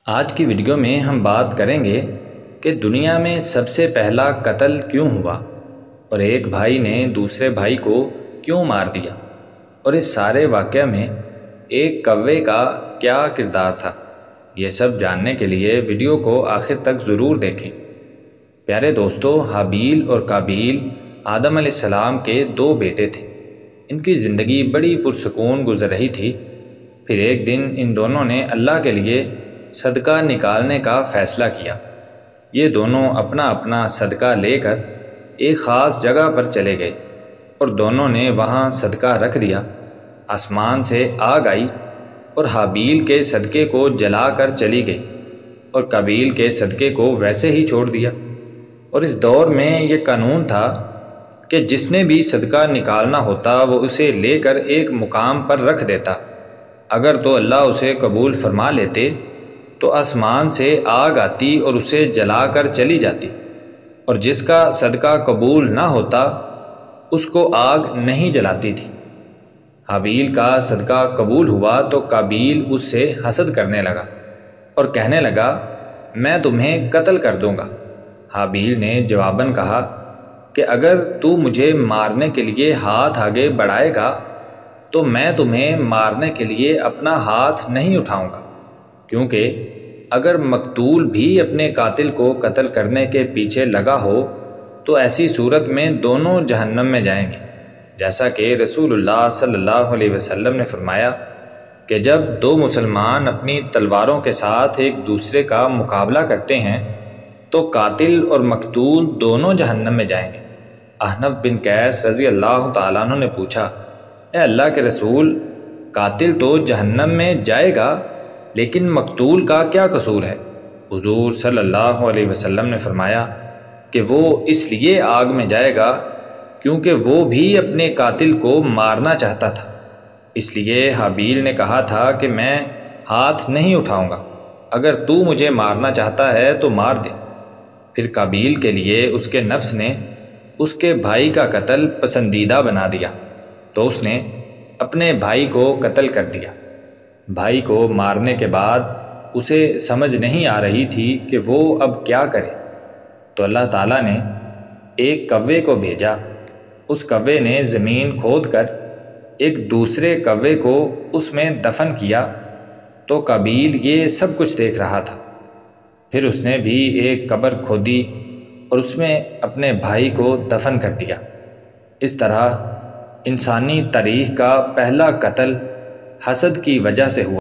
آج کی ویڈیو میں ہم بات کریں گے کہ دنیا میں سب سے پہلا قتل کیوں ہوا اور ایک بھائی نے دوسرے بھائی کو کیوں مار دیا، اور اس سارے واقعہ میں ایک کوے کا کیا کردار تھا۔ یہ سب جاننے کے لیے ویڈیو کو آخر تک ضرور دیکھیں۔ پیارے دوستو، حابیل اور قابیل آدم علیہ السلام کے دو بیٹے تھے۔ ان کی زندگی بڑی پرسکون گزر رہی تھی۔ پھر ایک دن ان دونوں نے اللہ کے لیے صدقہ نکالنے کا فیصلہ کیا۔ یہ دونوں اپنا اپنا صدقہ لے کر ایک خاص جگہ پر چلے گئے اور دونوں نے وہاں صدقہ رکھ دیا۔ آسمان سے آگ آئی اور حابیل کے صدقے کو جلا کر چلی گئی اور قابیل کے صدقے کو ویسے ہی چھوڑ دیا۔ اور اس دور میں یہ قانون تھا کہ جس نے بھی صدقہ نکالنا ہوتا وہ اسے لے کر ایک مقام پر رکھ دیتا۔ اگر تو اللہ اسے قبول فرما لیتے تو آسمان سے آگ آتی اور اسے جلا کر چلی جاتی، اور جس کا صدقہ قبول نہ ہوتا اس کو آگ نہیں جلاتی تھی۔ حابیل کا صدقہ قبول ہوا تو قابیل اس سے حسد کرنے لگا اور کہنے لگا، میں تمہیں قتل کر دوں گا۔ حابیل نے جواباً کہا کہ اگر تو مجھے مارنے کے لیے ہاتھ آگے بڑھائے گا تو میں تمہیں مارنے کے لیے اپنا ہاتھ نہیں اٹھاؤں گا، کیونکہ اگر مقتول بھی اپنے قاتل کو قتل کرنے کے پیچھے لگا ہو تو ایسی صورت میں دونوں جہنم میں جائیں گے، جیسا کہ رسول اللہ صلی اللہ علیہ وسلم نے فرمایا کہ جب دو مسلمان اپنی تلواروں کے ساتھ ایک دوسرے کا مقابلہ کرتے ہیں تو قاتل اور مقتول دونوں جہنم میں جائیں گے۔ احنف بن قیس رضی اللہ تعالیٰ عنہ نے پوچھا، اے اللہ کے رسول، قاتل تو جہنم میں جائے گا لیکن مقتول کا کیا قصور ہے؟ حضور صلی اللہ علیہ وسلم نے فرمایا کہ وہ اس لیے آگ میں جائے گا کیونکہ وہ بھی اپنے قاتل کو مارنا چاہتا تھا، اس لیے حابیل نے کہا تھا کہ میں ہاتھ نہیں اٹھاؤں گا، اگر تو مجھے مارنا چاہتا ہے تو مار دے۔ پھر قابیل کے لیے اس کے نفس نے اس کے بھائی کا قتل پسندیدہ بنا دیا تو اس نے اپنے بھائی کو قتل کر دیا۔ بھائی کو مارنے کے بعد اسے سمجھ نہیں آ رہی تھی کہ وہ اب کیا کرے، تو اللہ تعالیٰ نے ایک کوے کو بھیجا۔ اس کوے نے زمین کھود کر ایک دوسرے کوے کو اس میں دفن کیا تو قابیل یہ سب کچھ دیکھ رہا تھا۔ پھر اس نے بھی ایک قبر کھودی اور اس میں اپنے بھائی کو دفن کر دیا۔ اس طرح انسانی تاریخ کا پہلا قتل حسد کی وجہ سے ہوا۔